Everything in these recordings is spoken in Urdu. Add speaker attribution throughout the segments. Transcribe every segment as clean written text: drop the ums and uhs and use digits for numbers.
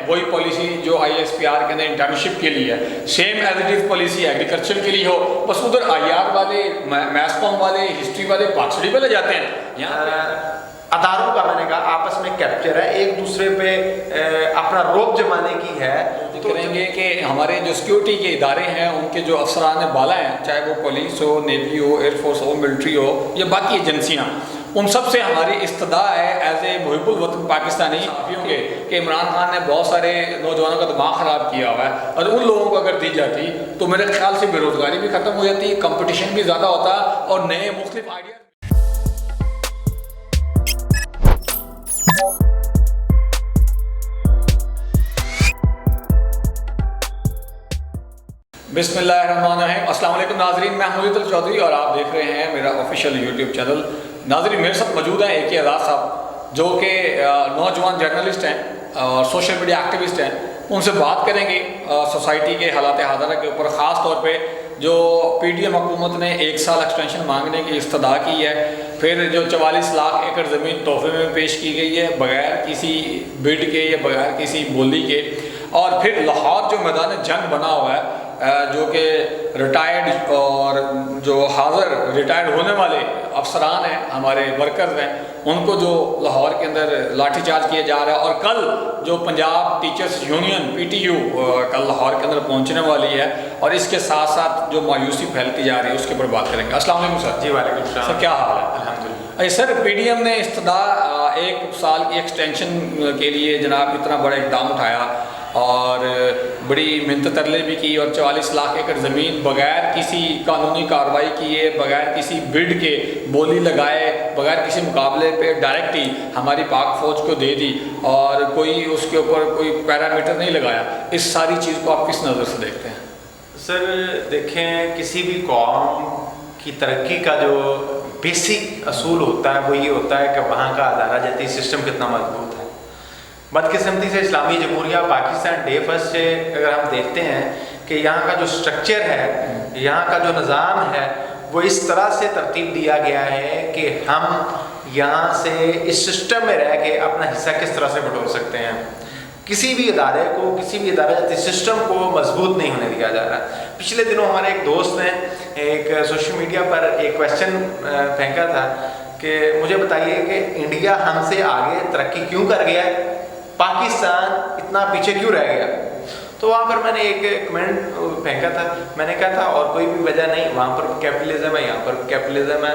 Speaker 1: وہی پالیسی جو ISPR کے اندر انٹرنشپ کے لیے ہے، same as it is policy agriculture کے لیے ہو، بس ادھر IR والے، میس کام والے، ہسٹری والے پاک اسٹڈی پہ لے جاتے ہیں. یہاں
Speaker 2: اداروں کا میں نے کہا آپس میں کیپچر ہے، ایک دوسرے پہ اپنا روب جمانے کی ہے.
Speaker 1: تو کریں گے کہ ہمارے جو سیکیورٹی کے ادارے ہیں ان کے جو افسران بالا ہیں، چاہے وہ پولیس ہو، نیوی ہو، ایئر فورس ہو، ملٹری ہو یا باقی ایجنسیاں، ان سب سے ہماری استدعا ہے ایز اے محب الوطن پاکستانی کہ عمران خان نے بہت سارے نوجوانوں کا دماغ خراب کیا ہوا ہے، اور ان لوگوں کو اگر دی جاتی تو میرے خیال سے بے روزگاری بھی ختم ہو جاتی، کمپٹیشن بھی زیادہ ہوتا اور نئے مختلف آئیڈیا. بسم اللہ الرحمن الرحیم. السلام علیکم ناظرین، میں حمید الچودھری اور آپ دیکھ رہے ہیں میرا آفیشیل یوٹیوب چینل. ناظرین میرے ساتھ موجود ہیں اے کے اعزاز صاحب جو کہ نوجوان جرنلسٹ ہیں اور سوشل میڈیا ایکٹیوسٹ ہیں. ان سے بات کریں گے سوسائٹی کے حالات حاضرہ کے اوپر، خاص طور پہ جو PDM حکومت نے 1 سال ایکسٹینشن مانگنے کی استدعا کی ہے، پھر جو 44 لاکھ ایکڑ زمین تحفے میں پیش کی گئی ہے بغیر کسی بڈ کے یا بغیر کسی بولی کے، اور پھر لاہور جو میدان جنگ بنا ہوا ہے جو کہ ریٹائرڈ اور جو حاضر ریٹائرڈ ہونے والے افسران ہیں، ہمارے ورکرز ہیں، ان کو جو لاہور کے اندر لاٹھی چارج کیا جا رہا ہے، اور کل جو پنجاب ٹیچرز یونین PTU کل لاہور کے اندر پہنچنے والی ہے، اور اس کے ساتھ ساتھ جو مایوسی پھیلتی جا رہی ہے اس کے اوپر بات کریں گے. السلام علیکم سر.
Speaker 2: جی وعلیکم السلام.
Speaker 1: سر کیا حال ہے؟
Speaker 2: الحمدللہ.
Speaker 1: سر PDM نے استدعا 1 سال کی ایکسٹینشن کے لیے جناب اتنا بڑا اقدام اٹھایا اور بڑی منت ترلے بھی کی، اور 44 لاکھ ایکڑ زمین بغیر کسی قانونی کارروائی کیے، بغیر کسی بڈ کے بولی لگائے، بغیر کسی مقابلے پہ ڈائریکٹ ہی ہماری پاک فوج کو دے دی، اور کوئی اس کے اوپر کوئی پیرامیٹر نہیں لگایا. اس ساری چیز کو آپ کس نظر سے دیکھتے ہیں؟
Speaker 2: سر دیکھیں، کسی بھی قوم کی ترقی کا جو بیسک اصول ہوتا ہے وہ یہ ہوتا ہے کہ وہاں کا ادارہ جاتی سسٹم کتنا مضبوط ہے. بدقسمتی سے اسلامی جمہوریہ پاکستان ڈے فرسٹ سے اگر ہم دیکھتے ہیں کہ یہاں کا جو سٹرکچر ہے، یہاں کا جو نظام ہے، وہ اس طرح سے ترتیب دیا گیا ہے کہ ہم یہاں سے اس سسٹم میں رہ کے اپنا حصہ کس طرح سے بٹور سکتے ہیں. کسی بھی ادارے کو، کسی بھی ادارہ جاتی سسٹم کو مضبوط نہیں ہونے دیا جا رہا. پچھلے دنوں ہمارے ایک دوست نے ایک سوشل میڈیا پر ایک کویشچن پھینکا تھا کہ مجھے بتائیے کہ انڈیا ہم سے آگے ترقی کیوں کر گیا ہے، پاکستان اتنا پیچھے کیوں رہ گیا. تو وہاں پر میں نے ایک کمنٹ پھینکا تھا، میں نے کہا تھا اور کوئی بھی وجہ نہیں، وہاں پر بھی کیپٹلزم ہے، یہاں پر بھی کیپٹلزم ہے،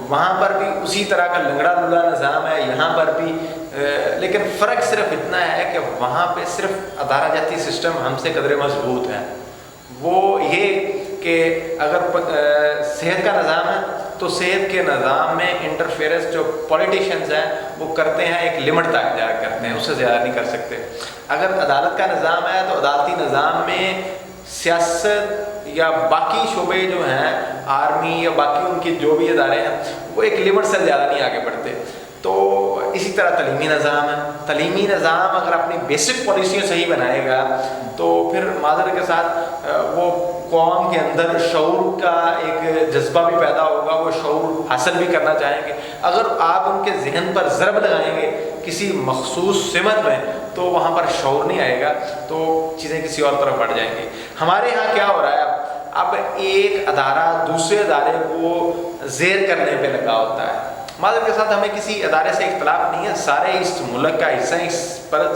Speaker 2: وہاں پر بھی اسی طرح کا لنگڑا لولا نظام ہے، یہاں پر بھی، لیکن فرق صرف اتنا ہے کہ وہاں پہ صرف ادارہ جاتی سسٹم ہم سے قدرے مضبوط ہے. وہ یہ کہ اگر صحت کا نظام ہے تو صحت کے نظام میں انٹرفیئرنس جو پولیٹیشینز ہیں وہ کرتے ہیں، ایک لمٹ تک جا کرتے ہیں، اس سے زیادہ نہیں کر سکتے. اگر عدالت کا نظام ہے تو عدالتی نظام میں سیاست یا باقی شعبے جو ہیں، آرمی یا باقی ان کے جو بھی ادارے ہیں، وہ ایک لمٹ سے زیادہ نہیں آگے بڑھتے. تو اسی طرح تعلیمی نظام ہے، تعلیمی نظام اگر اپنی بیسک پالیسیاں صحیح بنائے گا تو پھر معذرت کے ساتھ وہ قوم کے اندر شعور کا ایک جذبہ بھی پیدا ہوگا، وہ شعور حاصل بھی کرنا چاہیں گے. اگر آپ ان کے ذہن پر ضرب لگائیں گے کسی مخصوص سمت میں تو وہاں پر شعور نہیں آئے گا، تو چیزیں کسی اور طرف بڑھ جائیں گی. ہمارے ہاں کیا ہو رہا ہے، اب ایک ادارہ دوسرے ادارے کو زیر کرنے پہ لگا ہوتا ہے. معذرت کے ساتھ ہمیں کسی ادارے سے اختلاف نہیں ہے، سارے اس ملک کا حصہ، اس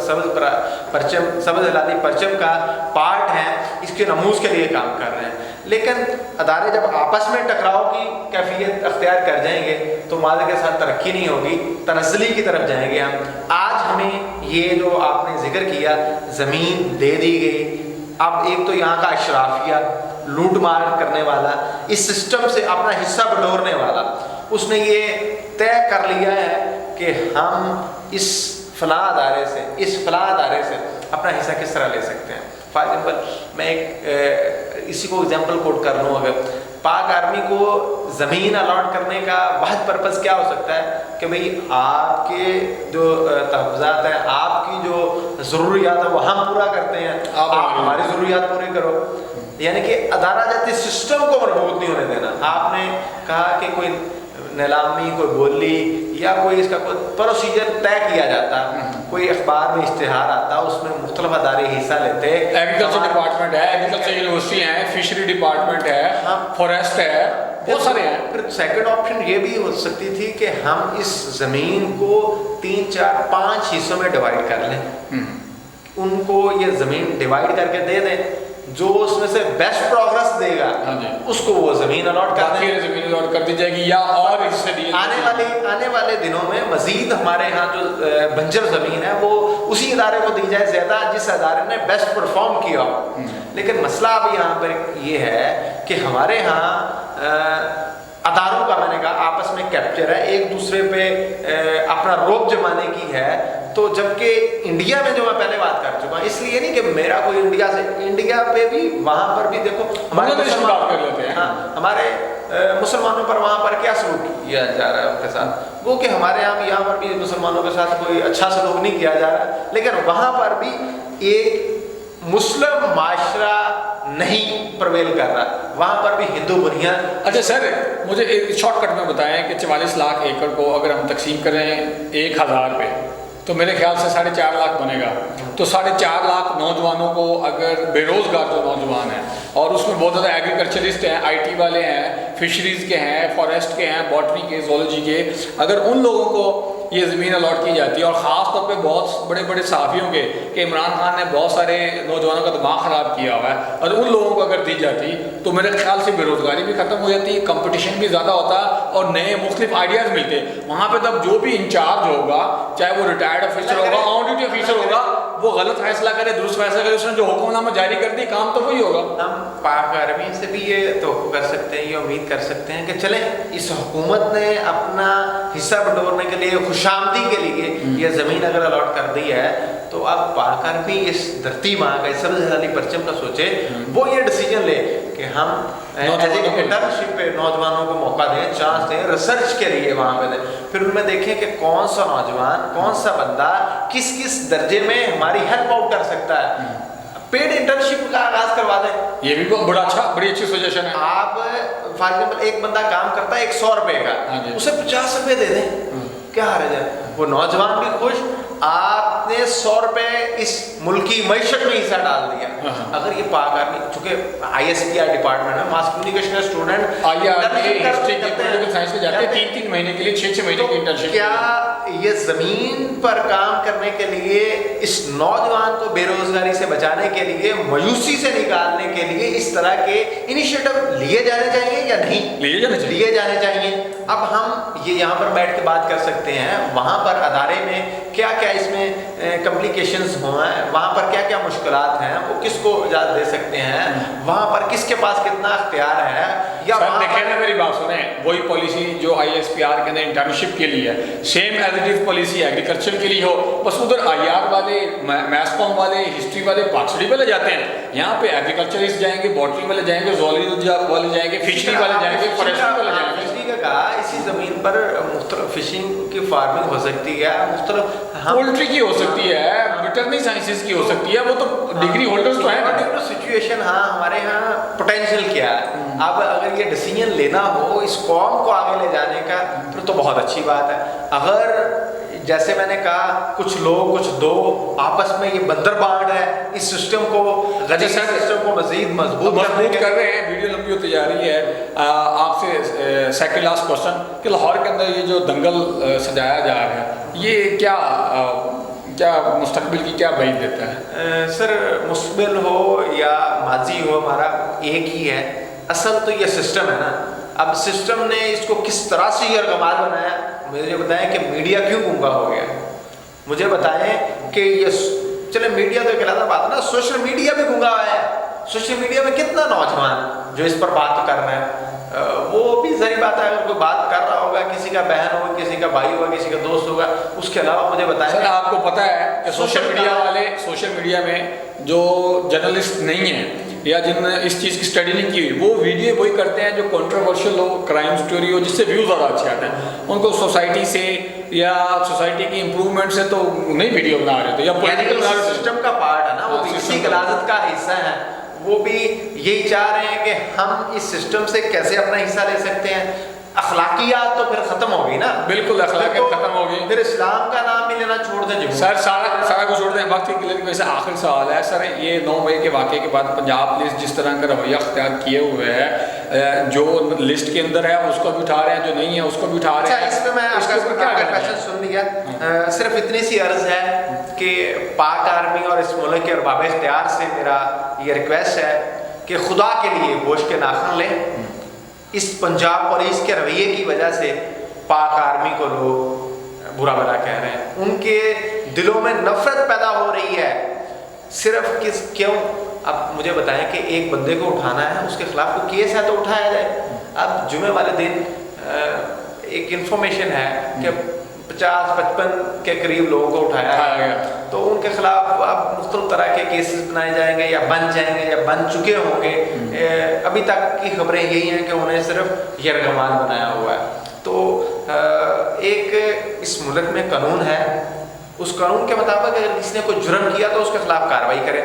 Speaker 2: سبز ہلالی پرچم کا پارٹ ہیں، اس کے نموز کے لیے کام کر رہے ہیں. لیکن ادارے جب آپس میں ٹکراؤ کی کیفیت اختیار کر جائیں گے تو معذرت کے ساتھ ترقی نہیں ہوگی، تنزلی کی طرف جائیں گے ہم. آج ہمیں یہ جو آپ نے ذکر کیا زمین دے دی گئی، اب ایک تو یہاں کا اشرافیہ لوٹ مار کرنے والا، اس سسٹم سے اپنا حصہ بٹورنے والا، اس نے یہ طے کر لیا ہے کہ ہم اس فلاں ادارے سے، اس فلاں ادارے سے اپنا حصہ کس طرح لے سکتے ہیں. فار ایگزامپل میں ایک اسی کو ایگزامپل کوٹ کر لوں، اگر پاک آرمی کو زمین الاٹ کرنے کا واحد پرپز کیا ہو سکتا ہے کہ بھئی آپ کے جو تحفظات ہیں، آپ کی جو ضروریات ہیں وہ ہم پورا کرتے ہیں، آپ ہماری ضروریات پورے کرو. یعنی کہ ادارہ جاتی سسٹم کو مربوط نہیں ہونے دینا. آپ نے کہا کہ کوئی نیلامی، کوئی بولی یا کوئی اس کا کوئی پروسیجر طے کیا جاتا کوئی اخبار میں اشتہار آتا اس میں مختلف ادارے حصہ لیتے.
Speaker 1: ایگریکلچر ڈپارٹمنٹ ہے, ایگریکلچر یونیورسٹی ہے, فشری ڈپارٹمنٹ ہے, فارسٹ ہے, بہت سارے ہیں.
Speaker 2: پھر سیکنڈ آپشن یہ بھی ہو سکتی تھی کہ ہم اس زمین کو 3 4 5 حصوں میں ڈیوائڈ کر لیں, ان کو یہ زمین ڈیوائڈ کر کے دے دیں, جو اس میں سے بیسٹ پروگرس دے گا اس کو وہ زمین الاٹ کر دیں,
Speaker 1: زمین الاٹ کر دی جائے گی, یا اور اس سے
Speaker 2: آنے والے دنوں میں مزید ہمارے ہاں جو بنجر زمین ہے وہ اسی ادارے کو دی جائے زیادہ جس ادارے نے بیسٹ پرفارم کیا ہو. لیکن مسئلہ اب یہاں پر یہ ہے کہ ہمارے ہاں اداروں کا, میں نے کہا, آپس میں کیپچر ہے, ایک دوسرے پہ اپنا روب جمانے کی ہے. تو جبکہ انڈیا میں جو میں پہلے بات کر چکا ہوں, اس لیے نہیں کہ میرا کوئی انڈیا پہ بھی وہاں پر بھی دیکھو ہمارے مسلمانوں پر وہاں پر کیا سلوک کیا جا رہا ہے ان کے ساتھ, وہ کہ ہمارے یہاں پر بھی مسلمانوں کے ساتھ کوئی اچھا سلوک نہیں کیا جا رہا, لیکن وہاں پر بھی ایک مسلم معاشرہ نہیں پرویل کر رہا, وہاں پر بھی ہندو بنیاد.
Speaker 1: اچھا سر, مجھے ایک شارٹ کٹ میں بتائیں کہ 44 لاکھ ایکڑ کو اگر ہم تقسیم کریں 1000 پہ تو میرے خیال سے 4.5 لاکھ بنے گا. تو 4.5 لاکھ نوجوانوں کو اگر بے روزگار جو نوجوان ہیں, اور اس میں بہت زیادہ ایگریکلچرسٹ ہیں, آئی ٹی والے ہیں, فشریز کے ہیں, فارسٹ کے ہیں, باٹنی کے, زولوجی کے, اگر ان لوگوں کو یہ زمین الاٹ کی جاتی ہے, اور خاص طور پہ بہت بڑے بڑے صحافیوں کے کہ عمران خان نے بہت سارے نوجوانوں کا دماغ خراب کیا ہوا ہے, اور ان لوگوں کو اگر دی جاتی تو میرے خیال سے بے روزگاری بھی ختم ہو جاتی, کمپٹیشن بھی زیادہ ہوتا, اور نئے مختلف آئیڈیاز ملتے. وہاں پہ تب جو بھی انچارج ہوگا, چاہے وہ ریٹائرڈ آفیسر ہوگا, آن ڈیوٹی آفیسر ہوگا, وہ غلط فیصلہ کرے, درست فیصلہ کرے, اس نے جو حکم نامہ جاری کر دی, کام تو وہی ہوگا.
Speaker 2: ہم پاک عربی سے بھی یہ توقع کر سکتے ہیں, یہ امید کر سکتے ہیں کہ چلیں اس حکومت نے اپنا حصہ بٹورنے کے لیے, خوشامدی کے لیے یہ زمین اگر الاٹ کر دی ہے, تو اب پاک عربی اس دھرتی ماں کا, اس سب سے زیادہ پرچم کا سوچے, وہ یہ ڈیسیجن لے کہ ہم انٹرنشپ پہ نوجوانوں کو موقع دیں, چانس دیں, ریسرچ کے لیے وہاں پہ دیں, پھر ان میں دیکھیں کہ کون سا نوجوان, کون سا بندہ کس کس درجے میں ہماری ہیلپ آؤٹ کر سکتا ہے. پیڈ انٹرنشپ کا آغاز کروا دیں,
Speaker 1: یہ بھی بڑی اچھی سجیشن ہے.
Speaker 2: آپ فار ایگزامپل ایک بندہ کام کرتا ہے 100 روپے کا, اسے 50 روپے دے دیں, کیا حرج ہے, وہ نوجوان بھی خوش, آپ نے 100 روپے اس ملکی معیشت میں حصہ ڈال دیا. اگر یہ پاک عربی, چونکہ ISPR ڈپارٹمنٹ ہے, ماس کمیونیکیشن کا اسٹوڈنٹ
Speaker 1: ہسٹری کے پولیٹیکل سائنس کے جاتے ہیں 3 مہینے کے لیے, 6 مہینے کی انٹرنشپ.
Speaker 2: کیا یہ زمین پر کام کرنے کے لیے, اس نوجوان کو بے روزگاری سے بچانے کے لیے, مایوسی سے نکالنے کے لیے اس طرح کے انیشیٹو لیے جانے چاہیے یا نہیں لیے جانے چاہیے؟ اب ہم یہ یہاں پر بیٹھ کے بات کر سکتے ہیں, وہاں پر ادارے میں کیا کیا اس میں کمپلیکیشنز ہیں, وہاں پر کیا کیا مشکلات ہیں, وہ کس کو اجازت دے سکتے ہیں, وہاں پر کس کے پاس کتنا اختیار ہے. یا
Speaker 1: دیکھیں نا, میری بات سنیں, وہی پالیسی جو ISPR کے اندر انٹرنشپ کے لیے ہے, same as it is policy agriculture کے لیے ہو, بس ادھر IR والے, میتھس کام والے, ہسٹری والے پاکسٹری والے جاتے ہیں, یہاں پہ ایگریکلچرسٹ جائیں گے, باٹنی والے جائیں گے, زوالوجی والے جائیں گے, فشری والے جائیں گے, فارسٹری والے جائیں گے.
Speaker 2: کہا اسی زمین پر مختلف فشنگ کی فارمنگ ہو سکتی ہے, مختلف
Speaker 1: پولٹری کی ہو سکتی ہے, ویٹرنری سائنسز کی ہو سکتی ہے, وہ تو ڈگری ہولڈرز تو ہیں.
Speaker 2: سچویشن ہاں ہمارے ہاں پوٹینشیل کیا ہے, اب اگر یہ ڈیسیجن لینا ہو اس قوم کو آگے لے جانے کا, پھر تو بہت اچھی بات ہے. اگر جیسے میں نے کہا کچھ لوگ کچھ دو آپس میں یہ بندر بانٹ ہے, اس سسٹم کو غدیر سسٹم کو مزید مضبوط
Speaker 1: کر رہے ہیں. ویڈیو لمبی ہوتی جا رہی ہے. آپ سے سیکنڈ لاسٹ کوشچن کہ لاہور کے اندر یہ جو دنگل سجایا جا رہا ہے, یہ کیا مستقبل کی کیا بعید دیتا ہے؟
Speaker 2: سر مستقبل ہو یا ماضی ہو, ہمارا ایک ہی ہے. اصل تو یہ سسٹم ہے نا, اب سسٹم نے اس کو کس طرح سے یہ کمال بنایا. مجھے بتائیں کہ میڈیا کیوں گنگا ہو گیا, مجھے بتائیں کہ یہ چلے میڈیا تو ایک علیحدہ بات ہے نا, سوشل میڈیا بھی گنگا ہوا ہے. سوشل میڈیا میں کتنا نوجوان جو اس پر بات کر رہے ہیں, وہ بھی ظاہر بات ہے اگر کوئی بات کر رہا ہوگا, کسی کا بہن ہوگا, کسی کا بھائی ہوگا, کسی کا دوست ہوگا, اس کے علاوہ مجھے بتائیں.
Speaker 1: سر آپ کو پتہ ہے کہ سوشل میڈیا میں جو جرنلسٹ نہیں ہیں یا جن نے اس چیز کی اسٹڈی نہیں کی ہوئی, وہ ویڈیو وہی کرتے ہیں جو کنٹروورشل ہو, کرائم سٹوری ہو, جس سے ویوز زیادہ اچھے آتے ہیں. ان کو سوسائٹی سے یا سوسائٹی کی امپرومنٹ سے تو نہیں ویڈیو بنا رہے تھے, یا پولیٹیکل بنا رہے تھے.
Speaker 2: سسٹم کا پارٹ ہے نا, وہ اسی غلاظت کا حصہ ہے. وہ بھی یہی چاہ رہے ہیں کہ ہم اس سسٹم سے کیسے اپنا حصہ لے سکتے ہیں. اخلاقیات تو پھر ختم ہو گئی نا.
Speaker 1: بالکل اخلاقیات ختم ہو گئی.
Speaker 2: پھر اسلام کا نام ہی لینا چھوڑ دیں جمہوریت.
Speaker 1: سر سارا کو چھوڑ دیں. وقت کی قلت کی وجہ سے آخری سوال ہے سر, یہ 9 مئی کے واقعے کے بعد پنجاب پولیس جس طرح کا رویہ اختیار کیے ہوئے ہے, جو لسٹ کے اندر ہے اس کو بھی اٹھا رہے ہیں, جو نہیں ہے اس کو بھی اٹھا رہے ہیں.
Speaker 2: اس میں میں آپ کا کویشچن سن لیا. صرف اتنی سی عرض ہے کہ پاک آرمی اور اس ملک کے ارباب اختیار سے میرا یہ ریکویسٹ ہے کہ خدا کے لیے ہوش کے ناخن لیں. اس پنجاب پولیس کے رویے کی وجہ سے پاک آرمی کو لوگ برا بھلا کہہ رہے ہیں. ان کے دلوں میں نفرت پیدا ہو رہی ہے صرف کیوں. اب مجھے بتائیں کہ ایک بندے کو اٹھانا ہے, اس کے خلاف کوئی کیس ہے تو اٹھایا جائے. اب جمعے والے دن ایک انفارمیشن ہے کہ 50-55 کے قریب لوگوں کو اٹھایا گیا, تو ان کے خلاف اب مختلف طرح کے کیسز بنائے جائیں گے یا بن جائیں گے یا بن چکے ہوں گے. ابھی تک کی خبریں یہی ہیں کہ انہیں صرف یرغمال بنایا ہوا ہے. تو ایک اس ملک میں قانون ہے, اس قانون کے مطابق اگر کسی نے کوئی جرم کیا تو اس کے خلاف کارروائی کرے.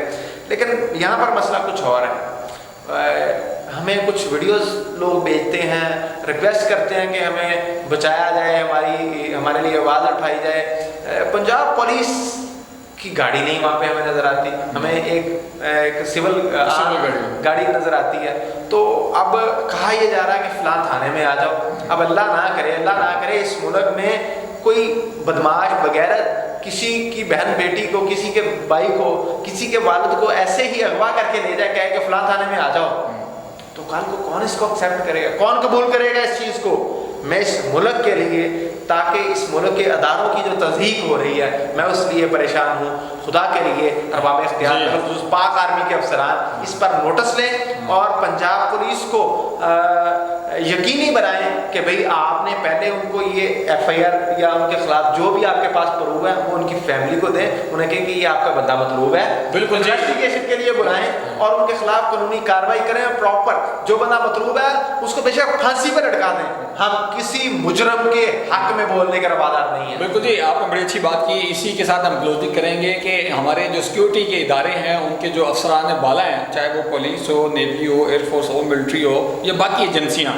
Speaker 2: لیکن یہاں پر مسئلہ کچھ اور ہے. ہمیں کچھ ویڈیوز لوگ بھیجتے ہیں, ریکویسٹ کرتے ہیں کہ ہمیں بچایا جائے, ہمارے لیے آواز اٹھائی جائے. پنجاب پولیس کی گاڑی نہیں وہاں پہ ہمیں نظر آتی, ہمیں ایک سول گاڑی نظر آتی ہے. تو اب کہا یہ جا رہا ہے کہ فلاں تھانے میں آ جاؤ. اب اللہ نہ کرے اس ملک میں کوئی بدماش بغیرت کسی کی بہن بیٹی کو, کسی کے بھائی کو, کسی کے والد کو ایسے ہی اغوا کر کے لے جائے, کہے کہ فلاں تھانے میں آ جاؤ, تو کل کو کون اس کو ایکسیپٹ کرے گا, کون قبول کرے گا اس چیز کو. میں اس ملک کے لیے, تاکہ اس ملک کے اداروں کی جو تضحیق ہو رہی ہے, میں اس لیے پریشان ہوں. خدا کے لیے ارباب اختیار خصوص پاک آرمی کے افسران اس پر نوٹس لیں اور پنجاب پولیس کو یقینی بنائیں کہ بھئی آپ نے پہلے ان کو یہ ایف آئی آر یا ان کے خلاف جو بھی آپ کے پاس پروف ہے وہ ان کی فیملی کو دیں, انہیں کہیں کہ یہ آپ کا بندہ مطلوب ہے.
Speaker 1: بالکل
Speaker 2: انویسٹیگیشن کے لیے بلائیں اور ان کے خلاف قانونی کارروائی کریں. پراپر جو بندہ مطلوب ہے اس کو بے شک پھانسی پہ لٹکا دیں. ہم کسی مجرم کے حق میں بولنے کے روادار نہیں ہیں.
Speaker 1: بالکل جی, آپ نے بڑی اچھی بات کی. اسی کے ساتھ ہم کلوزنگ کریں گے کہ ہمارے جو سیکیورٹی کے ادارے ہیں, ان کے جو افسران بالا ہیں, چاہے وہ پولیس ہو, نیوی ہو, ایئر فورس ہو, ملٹری ہو یا باقی ایجنسیاں,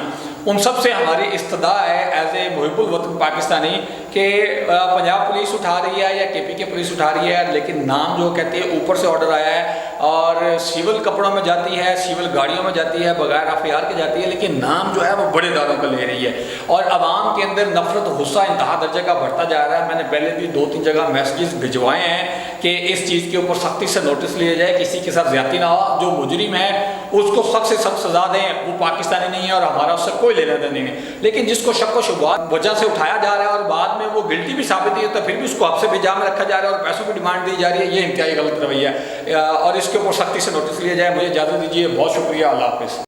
Speaker 1: ان سب سے ہماری استدعا ہے ایز اے محب الوطن پاکستانی کہ پنجاب پولیس اٹھا رہی ہے یا کے پی کے پولیس اٹھا رہی ہے, لیکن نام جو کہتے ہیں اوپر سے آرڈر آیا ہے اور سیول کپڑوں میں جاتی ہے, سیول گاڑیوں میں جاتی ہے, بغیر ایف آئی آر کے جاتی ہے, لیکن نام جو ہے وہ بڑے داروں کا لے رہی ہے اور عوام کے اندر نفرت غصہ انتہا درجے کا بڑھتا جا رہا ہے. میں نے پہلے بھی 2-3 جگہ میسیجز بھجوائے ہیں کہ اس چیز کے اوپر سختی سے نوٹس لیا جائے, کسی کے ساتھ زیادتی نہ ہو. جو مجرم ہے اس کو سخت سے سخت سزا دیں, وہ پاکستانی نہیں ہے اور ہمارا اس سے کوئی لینا دینا نہیں ہے. لیکن جس کو شک و شبہات وجہ سے اٹھایا جا رہا ہے اور بعد میں وہ گلٹی بھی ثابت ہے تو پھر بھی اس کو حبس بجا میں رکھا جا رہا ہے اور پیسوں کی ڈیمانڈ دی جا رہی ہے, یہ انتہائی غلط رویہ ہے اور اس کے اوپر سختی سے نوٹس لیا جائے. مجھے اجازت دیجیے, بہت شکریہ, اللہ حافظ.